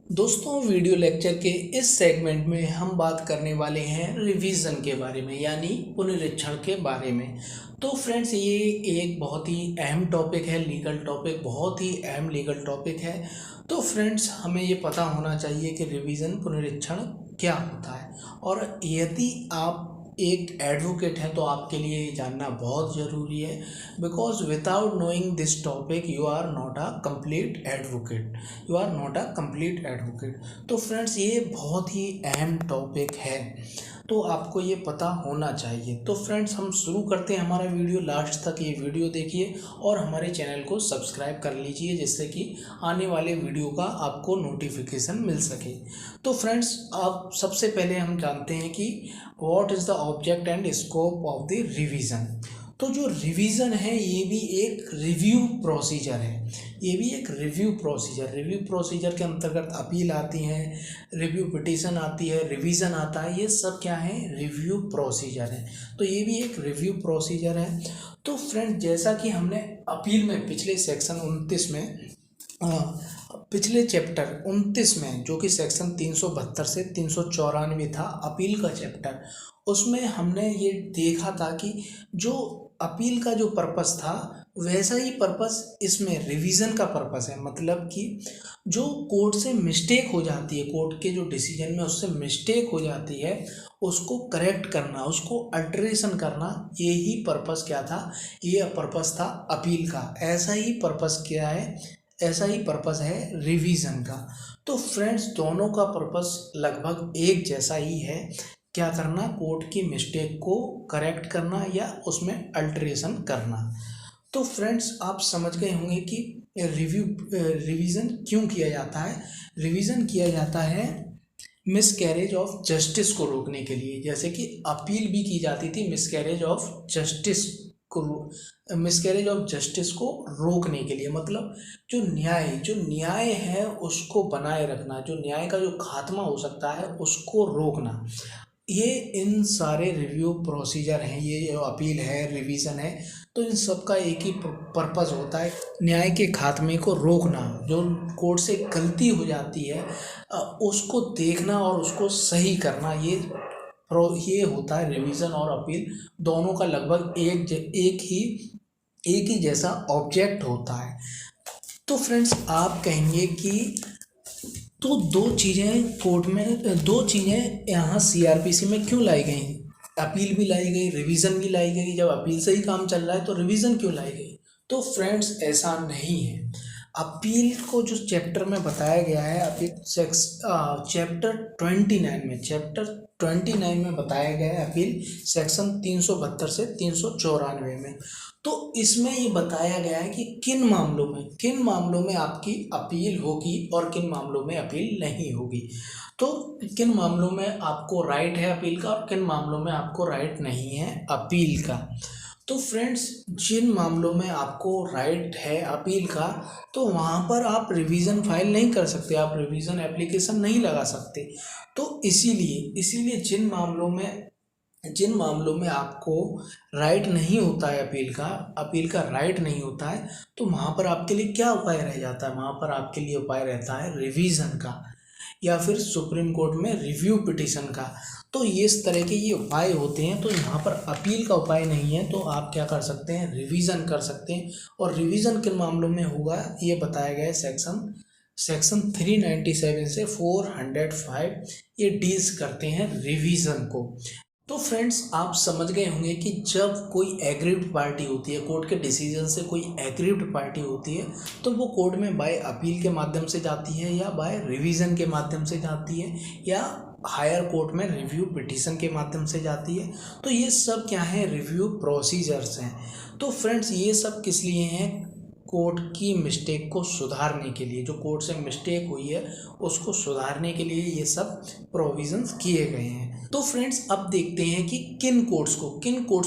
दोस्तों, video lecture के इस सेगमेंट में हम बात करने वाले हैं रिवीजन के बारे में, यानी पुनरीक्षण के बारे में। तो फ्रेंड्स, ये एक बहुत ही अहम टॉपिक है, लीगल टॉपिक, बहुत ही अहम लीगल टॉपिक है। तो फ्रेंड्स, हमें ये पता होना चाहिए कि रिवीजन पुनरीक्षण क्या होता है, और यदि आप एक एडवोकेट हैं तो आपके लिए ये जानना बहुत ज़रूरी है। Because without knowing this topic you are not a complete advocate, you are not a complete advocate. तो फ्रेंड्स, ये बहुत ही अहम टॉपिक है, तो आपको ये पता होना चाहिए। तो फ्रेंड्स, हम शुरू करते हैं हमारा वीडियो। लास्ट तक ये वीडियो देखिए और हमारे चैनल को सब्सक्राइब कर लीजिए, जिससे कि आने वाले वीडियो का आपको नोटिफिकेशन मिल सके। तो फ्रेंड्स, आप सबसे पहले हम जानते हैं कि what is the object and scope of the revision. तो जो रिवीजन है ये भी एक रिव्यू प्रोसीजर है, ये भी एक रिव्यू प्रोसीजर के अंतर्गत अपील आती है, रिव्यू पिटीशन आती है, रिवीजन आता है। ये सब क्या है? रिव्यू प्रोसीजर है। तो ये भी एक रिव्यू प्रोसीजर है। तो फ्रेंड, जैसा कि हमने अपील में पिछले सेक्शन 29 में पिछले चैप्टर 29 में, जो कि सेक्शन 372 से 394 था, अपील का चैप्टर, उसमें हमने ये देखा था कि जो अपील का जो पर्पस था वैसा ही पर्पस इसमें रिवीजन का पर्पस है। मतलब कि जो कोर्ट से मिस्टेक हो जाती है, कोर्ट के जो डिसीजन में उससे मिस्टेक हो जाती है, उसको करेक्ट करना, उसको अल्टरेशन करना, यही पर्पस क्या था? ये पर्पस था अपील का। ऐसा ही पर्पस है रिवीजन का। तो फ्रेंड्स, दोनों का पर्पस लगभग एक जैसा ही है। क्या करना? कोर्ट की मिस्टेक को करेक्ट करना या उसमें अल्टरेशन करना। तो फ्रेंड्स, आप समझ गए होंगे कि रिवीजन क्यों किया जाता है। रिवीजन किया जाता है मिसकैरेज ऑफ जस्टिस को रोकने के लिए। जैसे कि अपील भी की जाती थी मिसकैरेज ऑफ जस्टिस को रोकने के लिए। मतलब जो न्याय है उसको बनाए रखना, जो न्याय का जो खात्मा हो सकता है उसको रोकना। ये इन सारे रिव्यू प्रोसीजर हैं, ये जो अपील है, रिवीजन है, तो इन सब का एक ही पर्पस होता है, न्याय के खात्मे को रोकना। जो कोर्ट से गलती हो जाती है उसको देखना और उसको सही करना। ये होता है रिवीजन और अपील, दोनों का लगभग एक ही जैसा ऑब्जेक्ट होता है। तो फ्रेंड्स, आप कहेंगे कि तो दो चीज़ें यहाँ सीआरपीसी में क्यों लाई गई? अपील भी लाई गई, रिवीजन भी लाई गई। जब अपील से ही काम चल रहा है तो रिवीजन क्यों लाई गई? तो फ्रेंड्स, ऐसा नहीं है। अपील को जो चैप्टर में बताया गया है, अपील चैप्टर 29 में बताया गया है अपील, सेक्शन 372 से 394 में। तो इसमें ये बताया गया है कि किन मामलों में आपकी अपील होगी और किन मामलों में अपील नहीं होगी। तो किन मामलों में आपको राइट है अपील का और किन मामलों में आपको राइट नहीं है अपील का। तो फ्रेंड्स, जिन मामलों में आपको राइट है अपील का, तो वहाँ पर आप रिवीजन फाइल नहीं कर सकते, आप रिवीजन एप्लीकेशन नहीं लगा सकते। तो इसीलिए जिन मामलों में आपको राइट नहीं होता है अपील का राइट नहीं होता है, तो वहाँ पर आपके लिए क्या उपाय रह जाता है? वहाँ पर आपके लिए उपाय रहता है रिवीजन का, या फिर सुप्रीम कोर्ट में रिव्यू पिटीशन का। तो ये इस तरह के ये उपाय होते हैं। तो यहाँ पर अपील का उपाय नहीं है, तो आप क्या कर सकते हैं? रिवीजन कर सकते हैं। और रिवीजन किन मामलों में होगा ये बताया गया है सेक्शन 397 से 405, ये डील्स करते हैं रिवीजन को। तो फ्रेंड्स, आप समझ गए होंगे कि जब कोई एग्रीव्ड पार्टी होती है, कोर्ट के डिसीजन से कोई एग्रीव्ड पार्टी होती है, तो वो कोर्ट में बाय अपील के माध्यम से जाती है, या बाय रिवीजन के माध्यम से जाती है, या हायर कोर्ट में रिव्यू पिटीशन के माध्यम से जाती है। तो ये सब क्या है? रिव्यू प्रोसीजर्स हैं। तो फ्रेंड्स, ये सब किस लिए हैं? कोर्ट की मिस्टेक को सुधारने के लिए, जो कोर्ट से मिस्टेक हुई है उसको सुधारने के लिए ये सब प्रोविजंस किए गए हैं। तो फ्रेंड्स, अब देखते हैं कि किन कोर्ट्स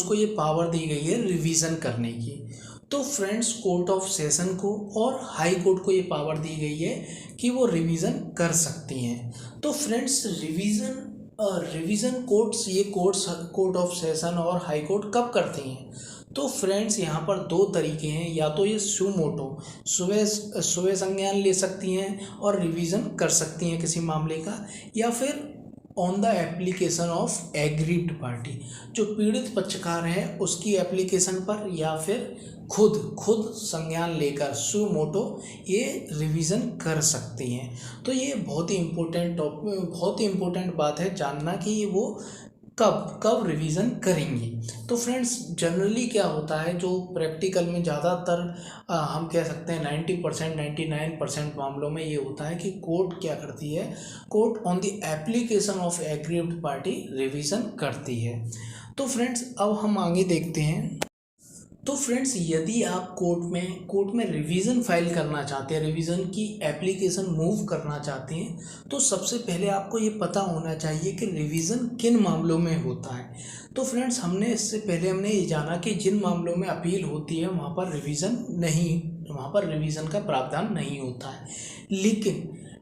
को ये पावर दी गई है रिवीजन करने की। तो फ्रेंड्स, कोर्ट ऑफ सेशन को और हाई कोर्ट को ये पावर दी गई है कि वो रिवीजन कर सकती हैं। तो friends, revision court of session और हाई कोर्ट कब करती हैं? तो फ्रेंड्स यहाँ पर दो तरीके हैं, या तो ये सुमोटो स्वयं स्वयं संज्ञान ले सकती हैं और रिवीजन कर सकती हैं किसी मामले का, या फिर on the application of agreed party, जो पीड़ित पक्षकार है उसकी एप्लीकेशन पर, या फिर खुद संज्ञान लेकर सुमोटो ये रिवीजन कर सकती हैं। तो ये बहुत ही इम्पोर्टेंट बात है जानना कि वो कब रिवीजन करेंगी। तो फ्रेंड्स जनरली क्या होता है, जो प्रैक्टिकल में ज़्यादातर हम कह सकते हैं 90% 99% मामलों में ये होता है कि कोर्ट क्या करती है, court on the application of aggrieved party revision करती है। तो फ्रेंड्स अब हम आगे देखते हैं। तो फ्रेंड्स यदि आप कोर्ट में रिवीजन फाइल करना चाहते हैं, रिवीजन की एप्लीकेशन मूव करना चाहते हैं, तो सबसे पहले आपको ये पता होना चाहिए कि रिवीजन किन मामलों में होता है। तो फ्रेंड्स इससे पहले हमने ये जाना कि जिन मामलों में अपील होती है वहाँ पर रिवीजन का प्रावधान नहीं होता है।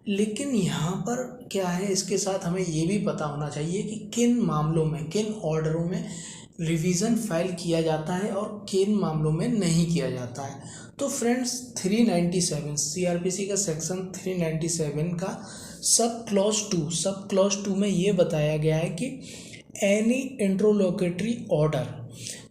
लेकिन यहाँ पर क्या है, इसके साथ हमें ये भी पता होना चाहिए कि किन मामलों में, किन ऑर्डरों में रिवीजन फाइल किया जाता है और किन मामलों में नहीं किया जाता है। तो फ्रेंड्स 397 सीआरपीसी का सेक्शन 397 का सब क्लॉज 2 में ये बताया गया है कि एनी इंट्रोलोकेटरी ऑर्डर,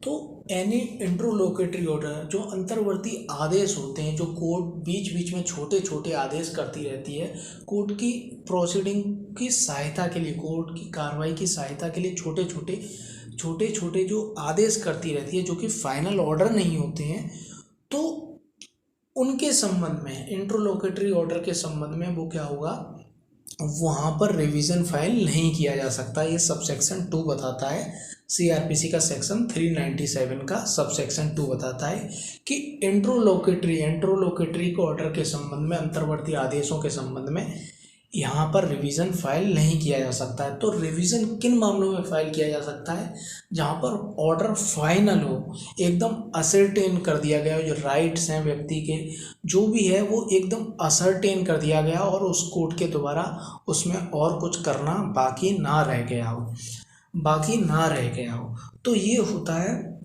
तो एनी इंट्रोलोकेटरी ऑर्डर जो अंतर्वर्ती आदेश होते हैं, जो कोर्ट बीच बीच में छोटे छोटे आदेश करती रहती है, कोर्ट की प्रोसीडिंग की सहायता के लिए, कोर्ट की कार्रवाई की सहायता के लिए छोटे छोटे जो आदेश करती रहती है, जो कि फाइनल ऑर्डर नहीं होते हैं, तो उनके संबंध में, इंट्रोलोकेटरी ऑर्डर के संबंध में वो क्या होगा, वहाँ पर रिवीजन फाइल नहीं किया जा सकता। ये सबसेक्शन 2 बताता है, सीआरपीसी का सेक्शन 397 का सबसेक्शन 2 बताता है कि इंट्रोलोकेटरी के ऑर्डर के संबंध में, अंतर्वर्ती आदेशों के संबंध में यहाँ पर रिवीजन फाइल नहीं किया जा सकता है। तो रिवीजन किन मामलों में फाइल किया जा सकता है, जहाँ पर ऑर्डर फाइनल हो, एकदम असर्टेन कर दिया गया हो, जो राइट्स हैं व्यक्ति के जो भी है वो एकदम असर्टेन कर दिया गया और उस कोर्ट के द्वारा उसमें और कुछ करना बाकी ना रह गया हो। तो ये होता है,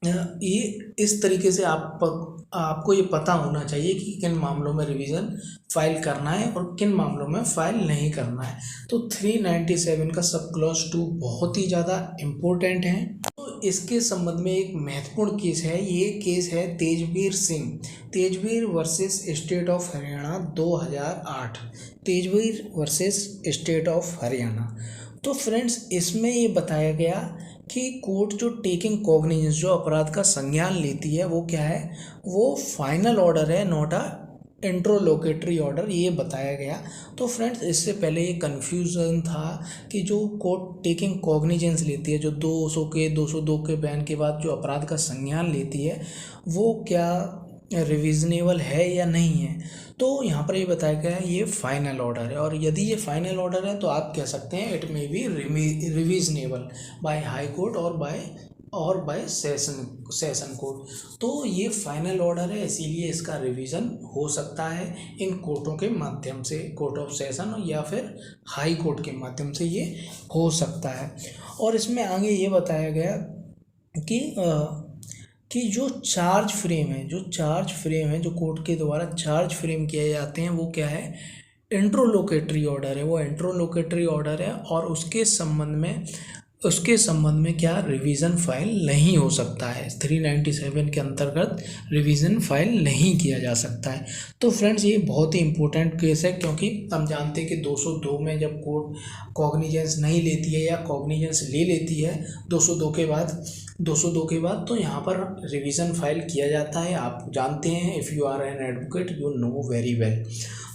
ये इस तरीके से आपको ये पता होना चाहिए कि किन मामलों में रिवीजन फाइल करना है और किन मामलों में फाइल नहीं करना है। तो 397 का सब क्लॉज 2 बहुत ही ज़्यादा इम्पोर्टेंट है। तो इसके संबंध में एक महत्वपूर्ण केस है, ये केस है Tejveer versus state of Haryana 2008, Tejveer versus state of Haryana. तो फ्रेंड्स इसमें ये बताया गया कि कोर्ट जो टेकिंग कॉग्निजेंस, जो अपराध का संज्ञान लेती है, वो क्या है, वो फाइनल ऑर्डर है, नॉट अ इंट्रोलोकेटरी ऑर्डर, ये बताया गया। तो फ्रेंड्स इससे पहले ये कन्फ्यूज़न था कि जो कोर्ट टेकिंग कॉग्निजेंस लेती है, जो 202 के बैन के बाद जो अपराध का संज्ञान लेती है, वो क्या रिविजनेबल है या नहीं है। तो यहाँ पर ये बताया गया है ये फाइनल ऑर्डर है, और यदि ये फाइनल ऑर्डर है तो आप कह सकते हैं it may be revisionable by high court और बाय सेशन कोर्ट। तो ये फाइनल ऑर्डर है, इसीलिए इसका रिवीजन हो सकता है इन कोर्टों के माध्यम से, कोर्ट ऑफ सेशन या फिर हाई कोर्ट के माध्यम से ये हो सकता है। और इसमें आगे ये बताया गया कि जो चार्ज फ्रेम है, जो कोर्ट के द्वारा चार्ज फ्रेम किए जाते हैं, वो क्या है, इंट्रोलोकेटरी ऑर्डर है, वो इंट्रोलोकेटरी ऑर्डर है, और उसके संबंध में क्या रिवीजन फाइल नहीं हो सकता है। 397 के अंतर्गत रिवीजन फाइल नहीं किया जा सकता है। तो फ्रेंड्स ये बहुत ही इम्पोर्टेंट केस है, क्योंकि हम जानते हैं कि 202 में जब कोर्ट कॉग्निजेंस नहीं लेती है या कॉग्निजेंस ले लेती है 202 के बाद तो यहाँ पर रिवीजन फाइल किया जाता है। आप जानते हैं, if you are an advocate you know very well.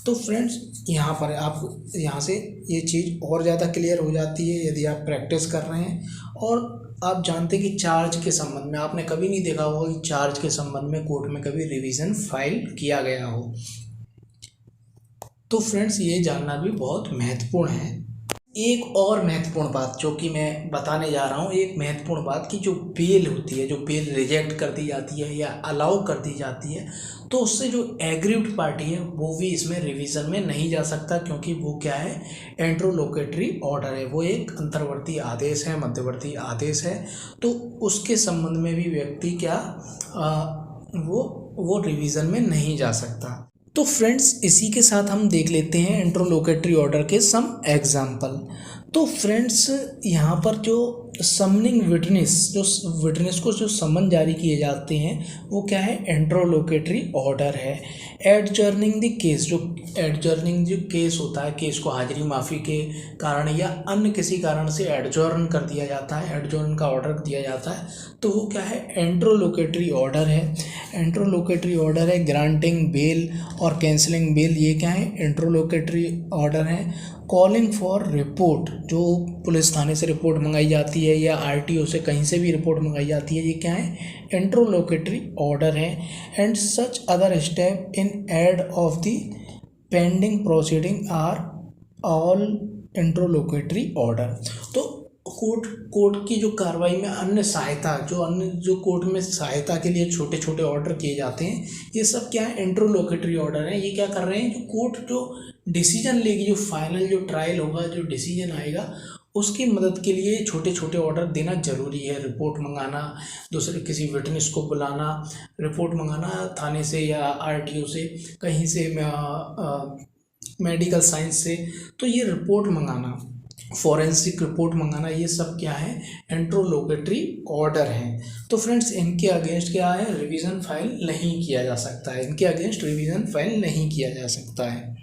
तो फ्रेंड्स यहाँ पर आप यहाँ से ये चीज़ और ज़्यादा क्लियर हो जाती है यदि आप प्रैक्टिस कर रहे हैं। और आप जानते हैं कि चार्ज के संबंध में आपने कभी नहीं देखा होगा कि चार्ज के संबंध में कोर्ट में कभी रिवीजन फाइल किया गया हो। तो फ्रेंड्स ये जानना भी बहुत महत्वपूर्ण है। एक और महत्वपूर्ण बात जो कि मैं बताने जा रहा हूँ, एक महत्वपूर्ण बात कि जो बेल होती है, जो बेल रिजेक्ट कर दी जाती है या अलाउ कर दी जाती है, तो उससे जो एग्रीव्ड पार्टी है वो भी इसमें रिवीजन में नहीं जा सकता, क्योंकि वो क्या है, इंट्रोलोकेटरी ऑर्डर है, वो एक अंतर्वर्ती आदेश है, मध्यवर्ती आदेश है। तो उसके संबंध में भी व्यक्ति क्या वो रिवीजन में नहीं जा सकता। तो फ्रेंड्स, इसी के साथ हम देख लेते हैं इंट्रोलोकेटरी ऑर्डर के सम एग्जाम्पल। तो फ्रेंड्स, यहाँ पर जो समनिंग विटनेस, जो विटनेस को जो समन जारी किए जाते हैं वो क्या है, इंट्रोलोकेटरी ऑर्डर है। एडजर्निंग द केस, जो एडजर्निंग जो केस होता है, केस को हाजिरी माफ़ी के कारण या अन्य किसी कारण से एडजर्न कर दिया जाता है, एडजर्न का ऑर्डर दिया जाता है, तो वो क्या है, इंट्रोलोकेटरी ऑर्डर है। इंट्रोलोकेटरी ऑर्डर है। ग्रांटिंग बेल और कैंसलिंग बेल, ये क्या है, इंट्रोलोकेटरी ऑर्डर है। कॉलिंग फॉर रिपोर्ट, जो पुलिस थाने से रिपोर्ट मंगाई जाती है या आरटीओ से कहीं से भी रिपोर्ट मंगाई जाती है, ये क्या है, इंट्रोलोकेटरी ऑर्डर है। And such other step in aid of the pending proceeding are all interlocutory order. तो कोर्ट की जो कार्रवाई में अन्य जो कोर्ट में सहायता के लिए छोटे छोटे ऑर्डर किए जाते हैं, ये सब क्या है, इंट्रोलोकेटरी ऑर्डर है। ये क्या कर रहे हैं, जो कोर्ट जो डिसीजन लेगी, जो फाइनल जो ट्रायल होगा, जो डिसीजन आएगा, उसकी मदद के लिए छोटे छोटे ऑर्डर देना जरूरी है। रिपोर्ट मंगाना, दूसरे किसी विटनेस को बुलाना, रिपोर्ट मंगाना थाने से या आरटीओ से, कहीं से मेडिकल साइंस से, तो ये रिपोर्ट मंगाना, फॉरेंसिक रिपोर्ट मंगाना, ये सब क्या है, इंट्रोलोकेटरी ऑर्डर है। तो फ्रेंड्स, इनके अगेंस्ट क्या है, रिवीजन फाइल नहीं किया जा सकता है, इनके अगेंस्ट रिवीजन फाइल नहीं किया जा सकता है।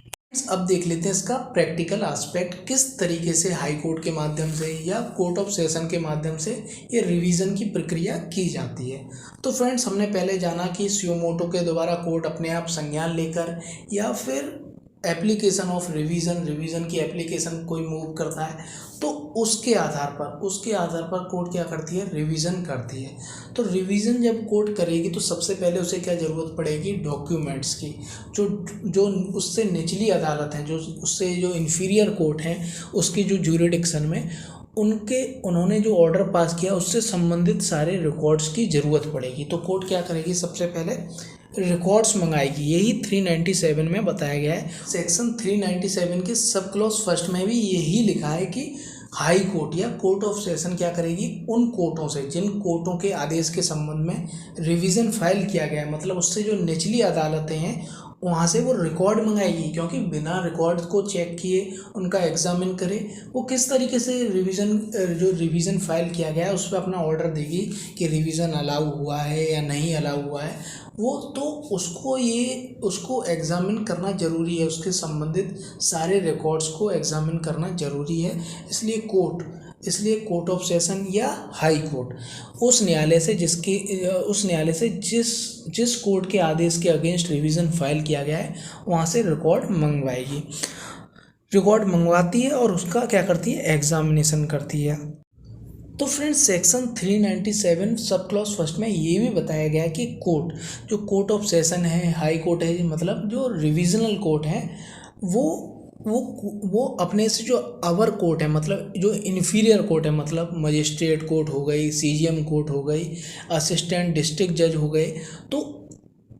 अब देख लेते हैं इसका प्रैक्टिकल एस्पेक्ट, किस तरीके से हाई कोर्ट के माध्यम से या कोर्ट ऑफ सेशन के माध्यम से ये रिवीजन की प्रक्रिया की जाती है। तो फ्रेंड्स, हमने पहले जाना कि सुयो मोटो के द्वारा कोर्ट अपने आप संज्ञान लेकर या फिर एप्लीकेशन ऑफ रिवीजन की एप्लीकेशन कोई मूव करता है, तो उसके आधार पर कोर्ट क्या करती है, रिवीजन करती है। तो रिवीजन जब कोर्ट करेगी तो सबसे पहले उसे क्या ज़रूरत पड़ेगी, डॉक्यूमेंट्स की। जो उससे निचली अदालत है, उससे जो इन्फीरियर कोर्ट है, उसकी जो ज्यूरिडिक्शन में उन्होंने जो ऑर्डर पास किया उससे संबंधित सारे रिकॉर्ड्स की ज़रूरत पड़ेगी। तो कोर्ट क्या करेगी, सबसे पहले रिकॉर्ड्स मंगाएगी। यही 397 में बताया गया है। सेक्शन 397 के सब क्लॉज फर्स्ट में भी यही लिखा है कि हाई कोर्ट या कोर्ट ऑफ सेशन क्या करेगी, उन कोर्टों से, जिन कोर्टों के आदेश के संबंध में रिवीजन फाइल किया गया है, मतलब उससे जो निचली अदालतें हैं वहाँ से वो रिकॉर्ड मंगाएगी, क्योंकि बिना रिकॉर्ड को चेक किए, उनका एग्जामिन करे, वो किस तरीके से रिवीजन फाइल किया गया है उस पर अपना ऑर्डर देगी कि रिवीजन अलाउ हुआ है या नहीं अलाउ हुआ है। वो तो उसको एग्जामिन करना ज़रूरी है, उसके संबंधित सारे रिकॉर्ड्स को एग्जामिन करना ज़रूरी है। इसलिए कोर्ट ऑफ सेशन या हाई कोर्ट उस न्यायालय से जिस कोर्ट के आदेश के अगेंस्ट रिवीजन फाइल किया गया है वहाँ से रिकॉर्ड मंगवाती है और उसका क्या करती है, एग्जामिनेशन करती है। तो friends, section 397 sub clause first में ये भी बताया गया है कि कोर्ट ऑफ सेशन है, हाई कोर्ट है, मतलब जो रिविजनल कोर्ट है, वो अपने से जो अवर कोर्ट है, मतलब जो इन्फीरियर कोर्ट है, मतलब मजिस्ट्रेट कोर्ट हो गई, सीजीएम कोर्ट हो गई, असिस्टेंट डिस्ट्रिक्ट जज हो गए,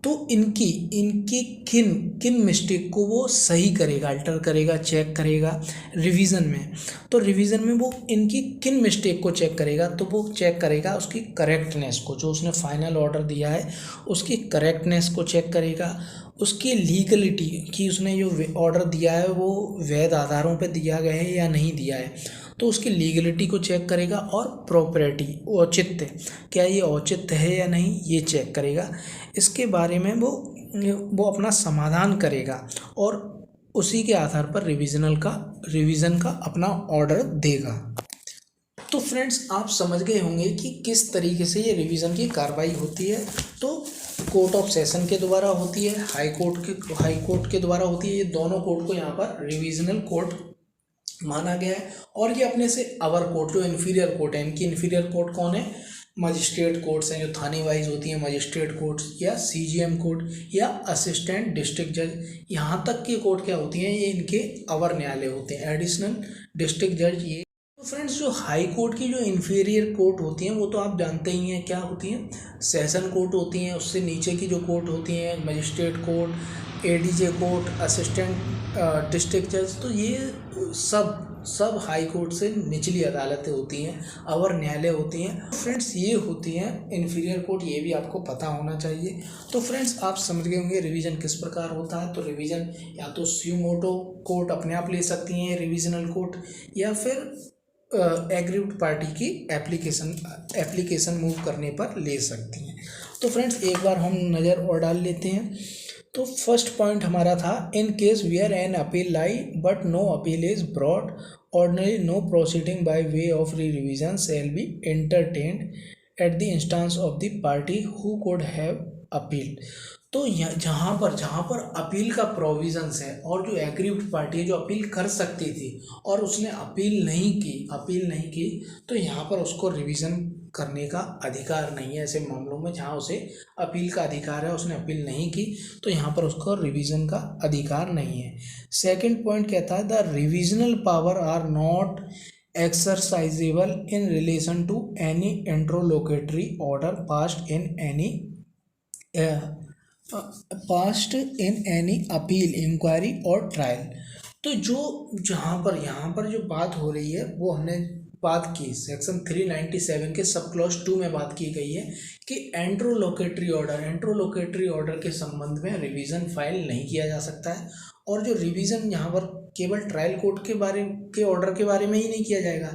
तो इनकी किन मिस्टेक को वो सही करेगा, अल्टर करेगा, चेक करेगा रिवीजन में। तो रिवीजन में वो इनकी किन मिस्टेक को चेक करेगा, तो वो चेक करेगा उसकी करेक्टनेस को, जो उसने फाइनल ऑर्डर दिया है उसकी करेक्टनेस को चेक करेगा, उसकी लीगलिटी कि उसने जो ऑर्डर दिया है वो वैध आधारों पर दिया गया है या नहीं दिया है, तो उसकी लीगलिटी को चेक करेगा, और प्रॉपर्टी, औचित्य, क्या ये औचित्य है या नहीं, ये चेक करेगा। इसके बारे में वो अपना समाधान करेगा और उसी के आधार पर रिवीजन का अपना ऑर्डर देगा। तो फ्रेंड्स, आप समझ गए होंगे कि किस तरीके से ये रिवीजन की कार्रवाई होती है। तो कोर्ट ऑफ सेशन के द्वारा होती है, हाई कोर्ट के द्वारा होती है। ये दोनों कोर्ट को यहाँ पर रिविजनल कोर्ट माना गया है। और ये अपने से अवर कोर्ट, जो इन्फीरियर कोर्ट है, इनकी इन्फीरियर कोर्ट कौन है, मजिस्ट्रेट कोर्ट्स हैं जो थाने वाइज होती हैं, मजिस्ट्रेट कोर्ट्स या सीजीएम कोर्ट या असिस्टेंट डिस्ट्रिक्ट जज, यहाँ तक की कोर्ट क्या होती हैं, ये इनके अवर न्यायालय होते हैं, एडिशनल डिस्ट्रिक्ट जज ये। तो फ्रेंड्स जो हाई कोर्ट की जो इन्फीरियर कोर्ट होती हैं वो तो आप जानते ही हैं क्या होती हैं, सेशन कोर्ट होती हैं। उससे नीचे की जो कोर्ट होती हैं, magistrate court, ADJ court, assistant district जज, तो ये सब हाई कोर्ट से निचली अदालतें होती हैं, अवर न्यायालय होती हैं। फ्रेंड्स ये होती हैं इन्फीरियर कोर्ट, ये भी आपको पता होना चाहिए। तो फ्रेंड्स आप समझ गए होंगे रिवीजन किस प्रकार होता है। तो रिवीजन या तो सुमोटो कोर्ट अपने आप ले सकती हैं रिविजनल कोर्ट, या फिर एग्रीव्ड पार्टी की एप्लीकेशन मूव करने पर ले सकती हैं। तो फ्रेंड्स एक बार हम नज़र और डाल लेते हैं। तो फर्स्ट पॉइंट हमारा था, in case where an appeal lie but no appeal is brought ordinary no proceeding by way of revision shall be entertained at the instance of the party who could have appeal. तो जहाँ पर appeal का provisions है और जो aggrieved party है जो appeal कर सकती थी और उसने अपील नहीं की, तो यहाँ पर उसको रिवीजन करने का अधिकार नहीं है। ऐसे मामलों में जहाँ उसे अपील का अधिकार है, उसने अपील नहीं की, तो यहाँ पर उसको रिवीजन का अधिकार नहीं है। सेकंड पॉइंट कहता है, the revisional power are not exercisable in relation to any interlocutory order passed in any appeal, inquiry और ट्रायल। तो यहाँ पर जो बात हो रही है वो हमने बात की सेक्शन 397 के सब क्लॉज 2 में बात की गई है कि इंट्रोलोकेटरी ऑर्डर के संबंध में रिवीजन फाइल नहीं किया जा सकता है। और जो रिवीजन यहाँ पर केवल ट्रायल कोर्ट के ऑर्डर के बारे में ही नहीं किया जाएगा,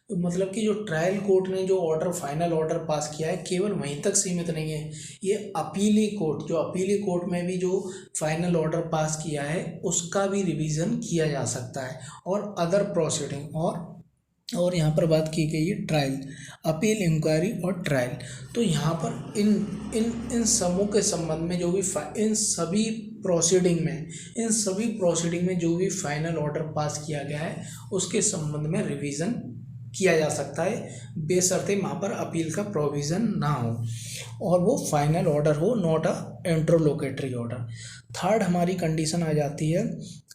तो मतलब कि जो ट्रायल कोर्ट ने जो फाइनल ऑर्डर पास किया है केवल वहीं तक सीमित नहीं है। ये अपीली कोर्ट में भी जो फाइनल ऑर्डर पास किया है उसका भी रिवीजन किया जा सकता है, और अदर प्रोसीडिंग और यहाँ पर बात की गई है ट्रायल, अपील, इंक्वायरी और ट्रायल। तो यहाँ पर इन सबों के संबंध में जो भी इन सभी प्रोसीडिंग में जो भी फाइनल ऑर्डर पास किया गया है उसके संबंध में रिवीजन किया जा सकता है, बेशर्ते वहाँ पर अपील का प्रोविज़न ना हो और वो फाइनल ऑर्डर हो, not a interlocutory order. Third हमारी कंडीशन आ जाती है,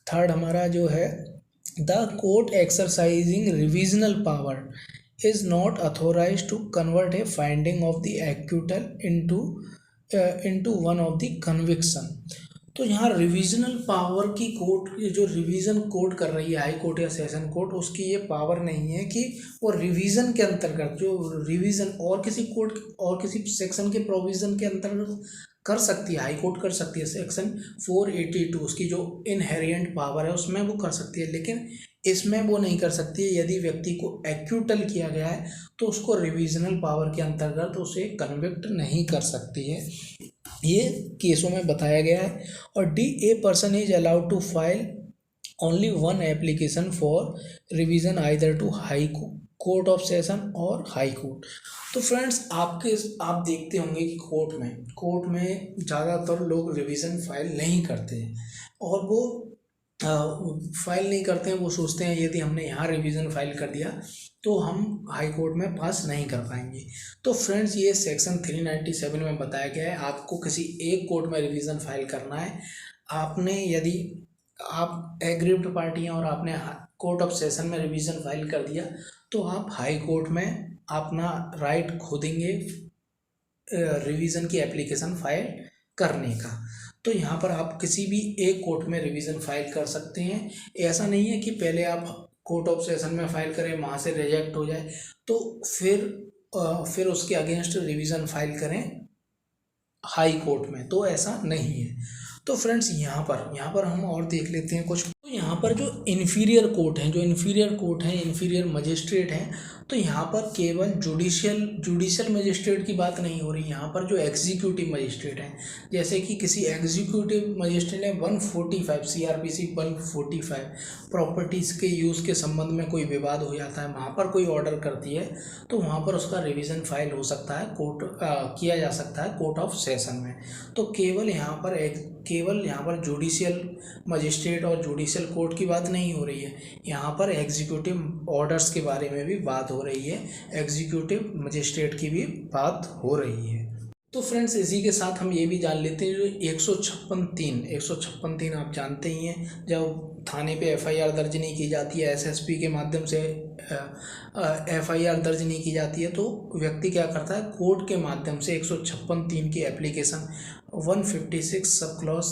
थर्ड हमारा जो है, the court exercising revisional power is not authorise to convert a finding of the acquittal into one of the conviction. तो यहाँ रिविजनल पावर की कोर्ट, जो रिवीजन कोर्ट कर रही है हाई कोर्ट या सेशन कोर्ट, उसकी ये पावर नहीं है कि वो रिवीजन के अंतर्गत जो रिवीजन और किसी कोर्ट और किसी सेक्शन के प्रोविजन के अंतर्गत कर सकती है, हाई कोर्ट कर सकती है। सेक्शन 482 उसकी जो इनहेरिएंट पावर है उसमें वो कर सकती है, लेकिन इसमें वो नहीं कर सकती है। यदि व्यक्ति को एक्यूटल किया गया है तो उसको रिविजनल पावर के अंतर्गत उसे कन्विक्ट नहीं कर सकती है, ये केसों में बताया गया है। और D, a person is allowed to file only one application for revision either to high court of session और हाई कोर्ट। तो फ्रेंड्स आप देखते होंगे कि कोर्ट में ज़्यादातर लोग रिवीजन फाइल नहीं करते हैं, और वो फाइल नहीं करते हैं, वो सोचते हैं यदि हमने यहाँ रिवीजन फाइल कर दिया तो हम हाई कोर्ट में पास नहीं कर पाएंगे। तो फ्रेंड्स ये सेक्शन 397 में बताया गया है, आपको किसी एक कोर्ट में रिवीजन फाइल करना है। यदि आप एग्रीव्ड पार्टी हैं और आपने कोर्ट ऑफ सेशन में रिवीजन फाइल कर दिया तो आप हाई कोर्ट में अपना राइट खो देंगे रिवीजन की एप्लीकेशन फाइल करने का। तो यहाँ पर आप किसी भी एक कोर्ट में रिवीजन फाइल कर सकते हैं। ऐसा नहीं है कि पहले आप कोर्ट ऑफ सेशन में फाइल करें, वहाँ से रिजेक्ट हो जाए तो फिर उसके अगेंस्ट रिवीजन फाइल करें हाई कोर्ट में, तो ऐसा नहीं है। तो फ्रेंड्स यहाँ पर हम और देख लेते हैं कुछ। तो यहाँ पर जो इन्फीरियर कोर्ट हैं, इन्फीरियर मजिस्ट्रेट हैं, तो यहाँ पर केवल जुडिशियल मजिस्ट्रेट की बात नहीं हो रही। यहाँ पर जो एग्जीक्यूटिव मजिस्ट्रेट हैं, जैसे कि किसी एग्जीक्यूटिव मजिस्ट्रेट ने 145 CRPC 145 प्रॉपर्टीज़ के यूज़ के संबंध में कोई विवाद हो जाता है, वहाँ पर कोई ऑर्डर करती है तो वहाँ पर उसका रिवीजन फाइल हो सकता है, किया जा सकता है कोर्ट ऑफ सेशन में। तो केवल यहाँ पर केवल यहाँ पर जुडिशियल मजिस्ट्रेट और जुडिशियल कोर्ट की बात नहीं हो रही है, यहाँ पर एग्जीक्यूटिव ऑर्डर्स के बारे में भी बात हो रही है, एग्जीक्यूटिव मजिस्ट्रेट की भी बात हो रही है। तो फ्रेंड्स इसी के साथ हम ये भी जान लेते हैं जो 156(3) आप जानते ही हैं, जब थाने पे एफआईआर दर्ज नहीं की जाती है, एसएसपी के माध्यम से एफआईआर दर्ज नहीं की जाती है, तो व्यक्ति क्या करता है, कोर्ट के माध्यम से 156(3) की एप्लीकेशन 156 सब क्लॉज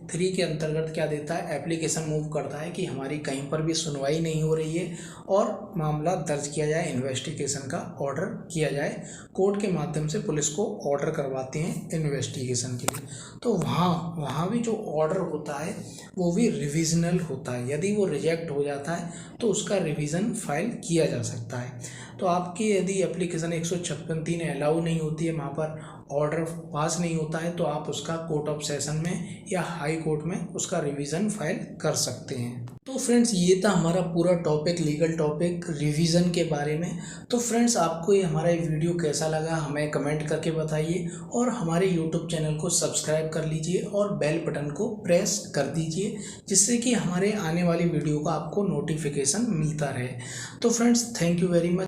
3 के अंतर्गत क्या देता है, एप्लीकेशन मूव करता है कि हमारी कहीं पर भी सुनवाई नहीं हो रही है और मामला दर्ज किया जाए, इन्वेस्टिगेशन का ऑर्डर किया जाए। कोर्ट के माध्यम से पुलिस को ऑर्डर करवाते हैं इन्वेस्टिगेशन के लिए। तो वहाँ भी जो ऑर्डर होता है वो भी रिविजनल होता है, यदि वो रिजेक्ट हो जाता है तो उसका रिवीजन फाइल किया जा सकता है। तो आपकी यदि एप्लीकेशन 156(3) अलाउ नहीं होती है, वहाँ पर ऑर्डर पास नहीं होता है, तो आप उसका कोर्ट ऑफ सेशन में या हाई कोर्ट में उसका रिवीजन फाइल कर सकते हैं। तो फ्रेंड्स ये था हमारा पूरा टॉपिक, लीगल टॉपिक रिवीजन के बारे में। तो फ्रेंड्स आपको ये हमारा ये वीडियो कैसा लगा हमें कमेंट करके बताइए और हमारे यूट्यूब चैनल को सब्सक्राइब कर लीजिए और बेल बटन को प्रेस कर दीजिए, जिससे कि हमारे आने वाली वीडियो का आपको नोटिफिकेशन मिलता रहे। तो friends thank you very much.